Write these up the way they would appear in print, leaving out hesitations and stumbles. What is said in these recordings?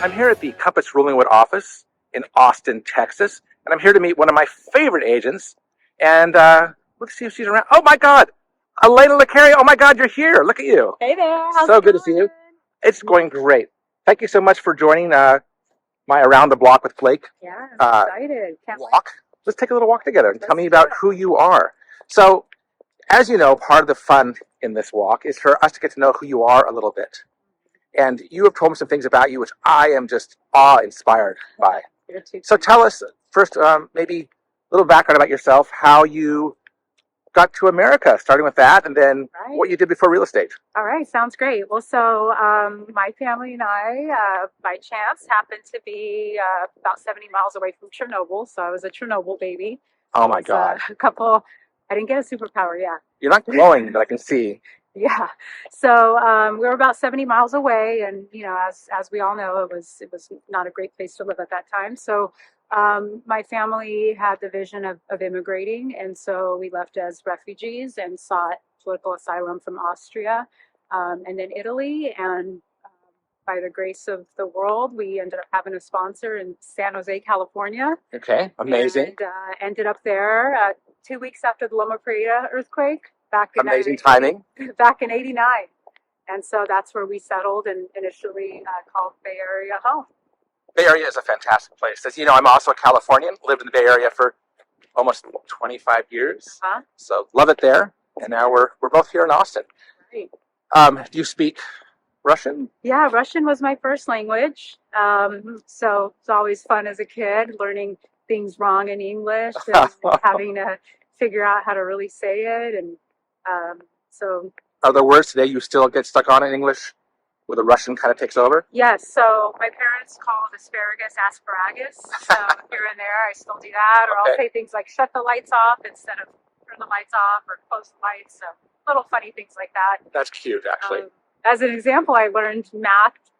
I'm here at the Compass Ruling office in Austin, Texas, and I'm here to meet one of my favorite agents. And let's see if she's around. Oh my God, Elena Licari! Oh my God, you're here! Look at you. Hey there. How's So it good going? to see you. It's going great. Thank you so much for joining my Around the Block with Blake Yeah, I'm excited. Can't wait. walk. Let's take a little walk together and tell Let's me do about it. who you are. So, as you know, part of the fun in this walk is for us to get to know who you are a little bit. And you have told me some things about you which I am just awe-inspired by. You're too So cute. tell us first, maybe a little background about yourself, how you got to America, starting with that, and then Right. what you did before real estate. All right, sounds great. Well, so my family and I, by chance, happened to be about 70 miles away from Chernobyl. So I was a Chernobyl baby. Oh I my was God. a couple. I didn't get a superpower, yeah. You're not glowing, but I can see. Yeah. So we were about 70 miles away, and as we all know, it was not a great place to live at that time. So my family had the vision of immigrating, and so we left as refugees and sought political asylum from Austria, and then Italy, and by the grace of the world, we ended up having a sponsor in San Jose, California. Okay, amazing. And ended up there 2 weeks after the Loma Prieta earthquake back in Amazing timing. back in '89, and so that's where we settled and initially called Bay Area home. Bay Area is a fantastic place. As you know, I'm also a Californian, lived in the Bay Area for almost 25 years. Uh-huh. So love it there. And now we're both here in Austin. Right. Do you speak Russian? Yeah, Russian was my first language. So it's always fun as a kid learning things wrong in English and having to figure out how to really say it. And so. Are there words today you still get stuck on in English where the Russian kind of takes over? Yes. So my parents called asparagus asparagus. So here and there, I still do that. Or I'll say things like shut the lights off instead of turn the lights off or close the lights. So little funny things like that. That's cute, actually. As an example, I learned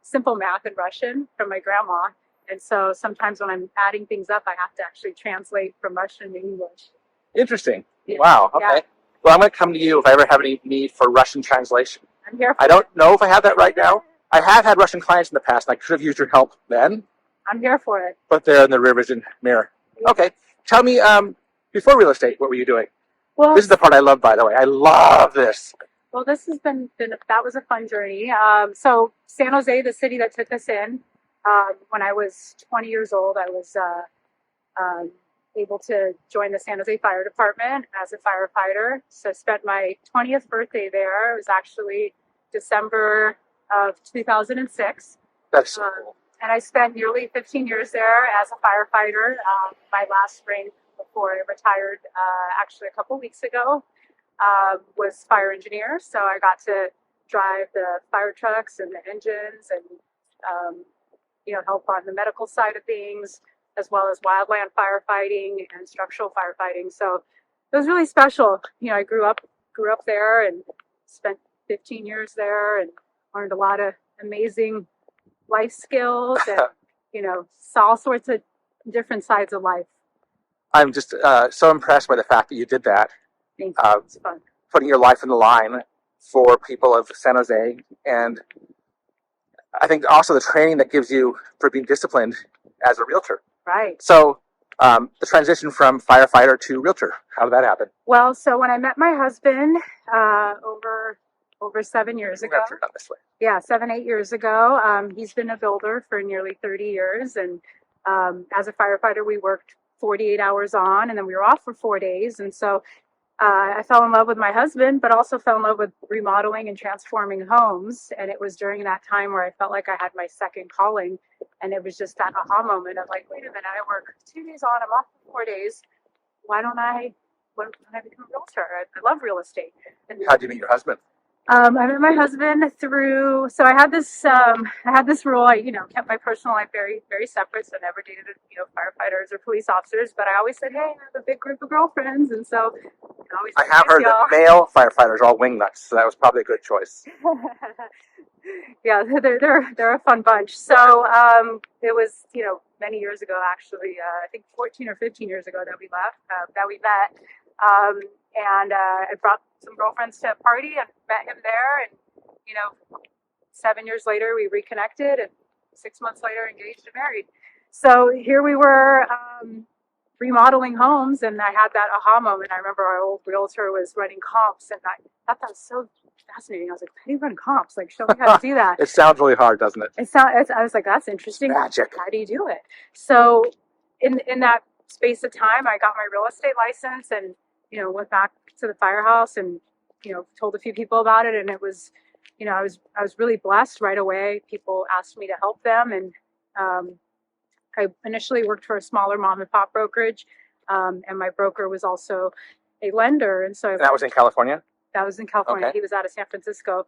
simple math in Russian from my grandma. And so sometimes when I'm adding things up, I have to actually translate from Russian to English. Interesting. Yeah. Wow. Okay. Yeah. Well, I'm going to come to you if I ever have any need for Russian translation. I'm here for I don't know if I have that right now. I have had Russian clients in the past, and I could have used your help then. I'm here for it. But they're in the revision mirror. Yeah. Okay. Tell me, before real estate, what were you doing? Well, this is the part I love, by the way. I love this. Well, this has been that was a fun journey. So San Jose, the city that took us in, when I was 20 years old, I was able to join the San Jose Fire Department as a firefighter. So I spent my 20th birthday there. It was actually December of 2006. That's so cool. And I spent nearly 15 years there as a firefighter. My last spring before I retired, actually a couple weeks ago, was fire engineer. So I got to drive the fire trucks and the engines and, help on the medical side of things, as well as wildland firefighting and structural firefighting. So it was really special. I grew up there and spent 15 years there and learned a lot of amazing life skills and, saw all sorts of different sides of life. I'm just so impressed by the fact that you did that. Thank you. It's fun. Putting your life in the line for people of San Jose. And I think also the training that gives you for being disciplined as a realtor. Right. So the transition from firefighter to realtor, how did that happen? Well, so when I met my husband over 7 years ago. Not this way. Yeah, 7-8 years ago. He's been a builder for nearly 30 years. And as a firefighter, we worked 48 hours on, and then we were off for 4 days. And so I fell in love with my husband, but also fell in love with remodeling and transforming homes. And it was during that time where I felt like I had my second calling. And it was just that aha moment of like, wait a minute, I work 2 days on, I'm off for 4 days. Why don't I become a realtor? I love real estate. And how'd you meet your husband? I met my husband through. So I had this rule. I kept my personal life very, very separate. So I never dated firefighters or police officers. But I always said, hey, I have a big group of girlfriends, and so I have heard that male firefighters are all wingnuts. So that was probably a good choice. Yeah, they're a fun bunch. So it was many years ago, actually. I think 14 or 15 years ago that we met. And I brought some girlfriends to a party and met him there. And, 7 years later, we reconnected and 6 months later, engaged and married. So here we were, remodeling homes, and I had that aha moment. I remember our old realtor was running comps, and I thought that was so fascinating. I was like, how do you run comps? Like, show me how to do that. It sounds really hard, doesn't it? I was like, that's interesting. Magic. How do you do it? So in that space of time, I got my real estate license, and went back to the firehouse, and told a few people about it, and it was, I was really blessed right away. People asked me to help them, and I initially worked for a smaller mom and pop brokerage, and my broker was also a lender, and so that was in California. That was in California. Okay. He was out of San Francisco.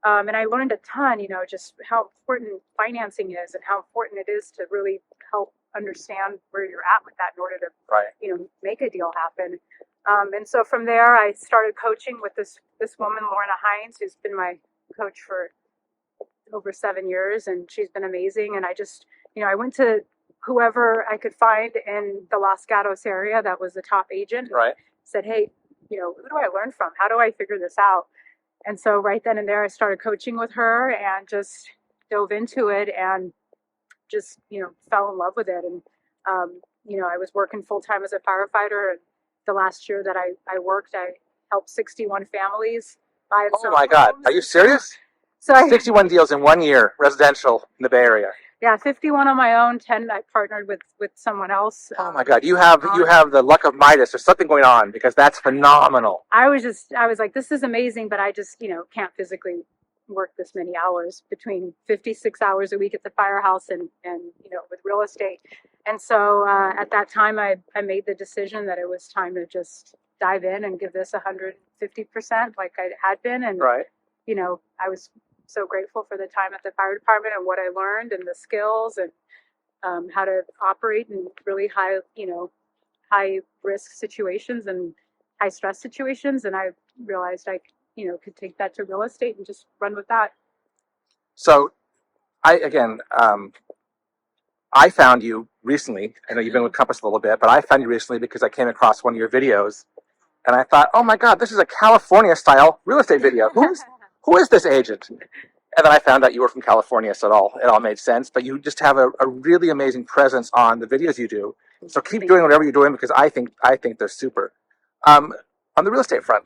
And I learned a ton, just how important financing is and how important it is to really help understand where you're at with that in order to, right, make a deal happen. And so from there, I started coaching with this woman, Lorna Hines, who's been my coach for over 7 years, and she's been amazing. And I just, I went to whoever I could find in the Los Gatos area that was the top agent. Right. Said, hey, who do I learn from? How do I figure this out? And so right then and there, I started coaching with her and just dove into it and just, fell in love with it. And, I was working full time as a firefighter. And the last year that I worked, I helped 61 families buy and sell Oh my God. homes. Are you serious? So 61 deals in 1 year, residential in the Bay Area. Yeah, 51 on my own, 10 I partnered with someone else. Oh my God, you have the luck of Midas. There's something going on, because that's phenomenal. I was like, this is amazing, but I just, can't physically work this many hours, between 56 hours a week at the firehouse and with real estate. And so at that time, I made the decision that it was time to just dive in and give this 150% like I had been. And, right, I was so grateful for the time at the fire department and what I learned and the skills and how to operate in really high risk situations and high stress situations. And I realized I, could take that to real estate and just run with that. So I found you recently. I know you've been with Compass a little bit, but I found you recently because I came across one of your videos, and I thought, oh my God, this is a California style real estate video. Who is this agent? And then I found out you were from California, so it all made sense. But you just have a really amazing presence on the videos you do. So keep doing whatever you're doing, because I think they're super. On the real estate front,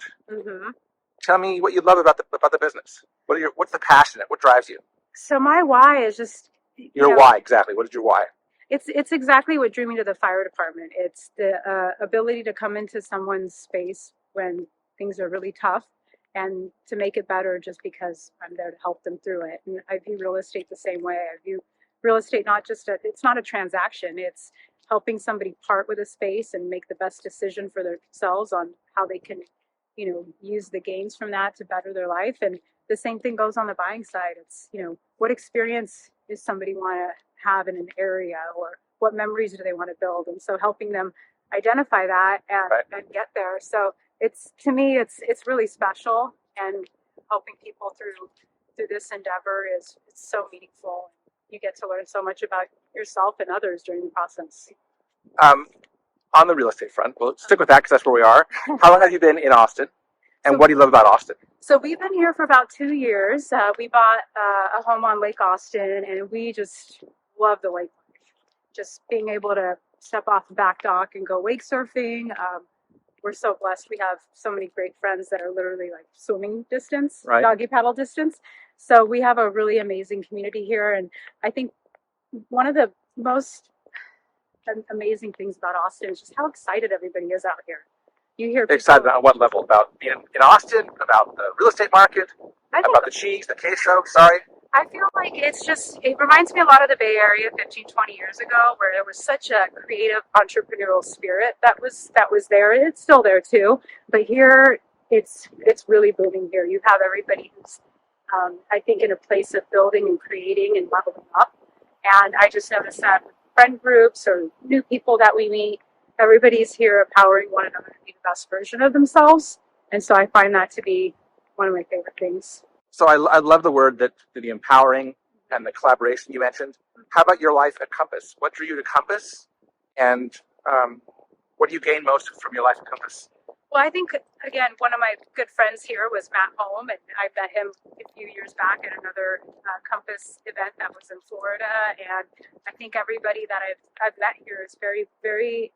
tell me what you love about the business. What's the passion? What drives you? So my why is just your why, exactly. What is your why? It's exactly what drew me to the fire department. It's the ability to come into someone's space when things are really tough, and to make it better just because I'm there to help them through it. And I view real estate the same way. I view real estate it's not a transaction. It's helping somebody part with a space and make the best decision for themselves on how they can, use the gains from that to better their life. And the same thing goes on the buying side. It's, what experience does somebody want to have in an area, or what memories do they want to build? And so helping them identify that and get there. So to me, it's really special, and helping people through this endeavor it's so meaningful. You get to learn so much about yourself and others during the process. On the real estate front, we'll stick with that because that's where we are. How long have you been in Austin, and what do you love about Austin? So we've been here for about 2 years. We bought a home on Lake Austin, and we just love the lake life. Just being able to step off the back dock and go wake surfing. We're so blessed. We have so many great friends that are literally like swimming distance, doggy paddle distance. So we have a really amazing community here. And I think one of the most amazing things about Austin is just how excited everybody is out here. You hear people excited on what level? About being in Austin, about the real estate market, about the cheese, the queso, sorry? I feel like it reminds me a lot of the Bay Area 15, 20 years ago, where there was such a creative entrepreneurial spirit that was there. It's still there too, but here it's really booming here. You have everybody who's, I think, in a place of building and creating and leveling up. And I just noticed that with friend groups or new people that we meet, everybody's here empowering one another to be the best version of themselves. And so I find that to be one of my favorite things. So I love the word the empowering and the collaboration you mentioned. How about your life at Compass? What drew you to Compass? And what do you gain most from your life at Compass? Well, I think, again, one of my good friends here was Matt Holm, and I met him a few years back at another Compass event that was in Florida. And I think everybody that I've met here is very, very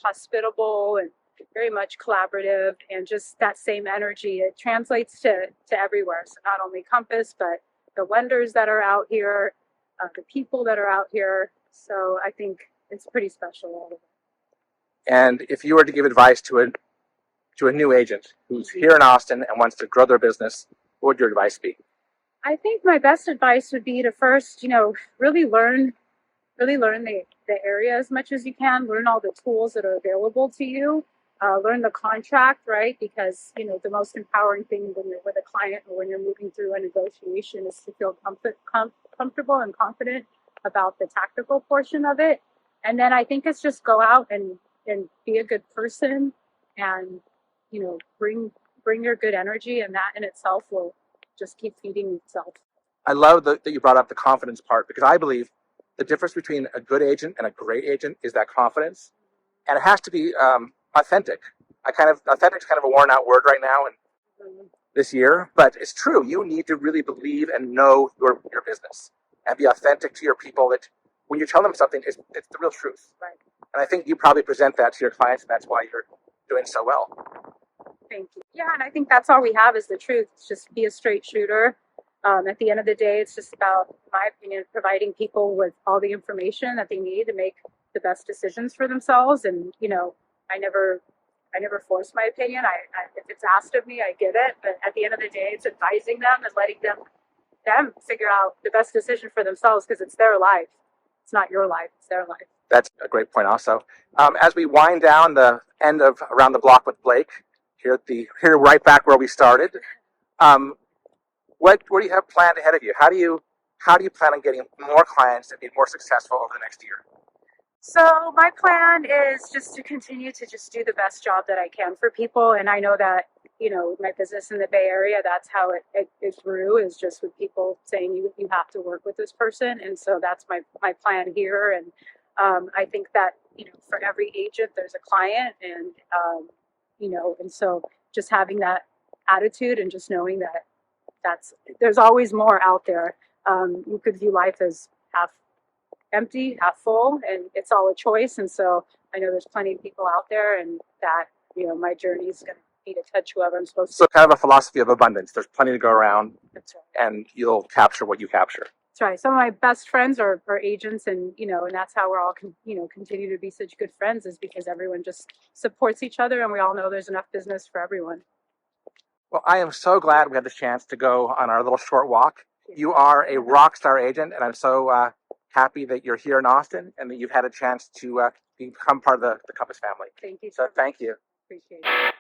hospitable and very much collaborative, and just that same energy. It translates to everywhere. So not only Compass, but the lenders that are out here, the people that are out here. So I think it's pretty special, all of it. And if you were to give advice to a new agent who's here in Austin and wants to grow their business, what would your advice be? I think my best advice would be to first, really learn the area as much as you can, learn all the tools that are available to you, learn the contract, right? Because, the most empowering thing when you're with a client or when you're moving through a negotiation is to feel comfortable and confident about the tactical portion of it. And then I think it's just go out and be a good person and, bring your good energy, and that in itself will just keep feeding itself. I love that you brought up the confidence part, because I believe the difference between a good agent and a great agent is that confidence, and it has to be authentic. Authentic is kind of a worn out word right now and this year, but it's true. You need to really believe and know your business and be authentic to your people. That when you tell them something, it's the real truth. Right. And I think you probably present that to your clients, and that's why you're doing so well. Thank you. Yeah, and I think that's all we have is the truth. It's just be a straight shooter. At the end of the day, it's just about, in my opinion, providing people with all the information that they need to make the best decisions for themselves. And I never force my opinion. If it's asked of me, I give it. But at the end of the day, it's advising them and letting them figure out the best decision for themselves, because it's their life. It's not your life. It's their life. That's a great point. Also, as we wind down the end of Around the Block with Blake, here right back where we started. What do you have planned ahead of you? How do you plan on getting more clients and being more successful over the next year? So my plan is just to continue to just do the best job that I can for people. And I know that, my business in the Bay Area, that's how it grew, is just with people saying you have to work with this person. And so that's my plan here. And I think that, for every agent, there's a client, and, and so just having that attitude and just knowing that there's always more out there. You could view life as half empty, half full, and it's all a choice. And so I know there's plenty of people out there, and that, my journey is going to be to touch whoever I'm supposed to. So kind of a philosophy of abundance. There's plenty to go around. That's right. And you'll capture what you capture. That's right. Some of my best friends are agents, and, and that's how we're all, continue to be such good friends, is because everyone just supports each other, and we all know there's enough business for everyone. Well, I am so glad we had the chance to go on our little short walk. You are a rock star agent, and I'm so happy that you're here in Austin and that you've had a chance to become part of the Compass family. Thank you. So thank you. Appreciate it.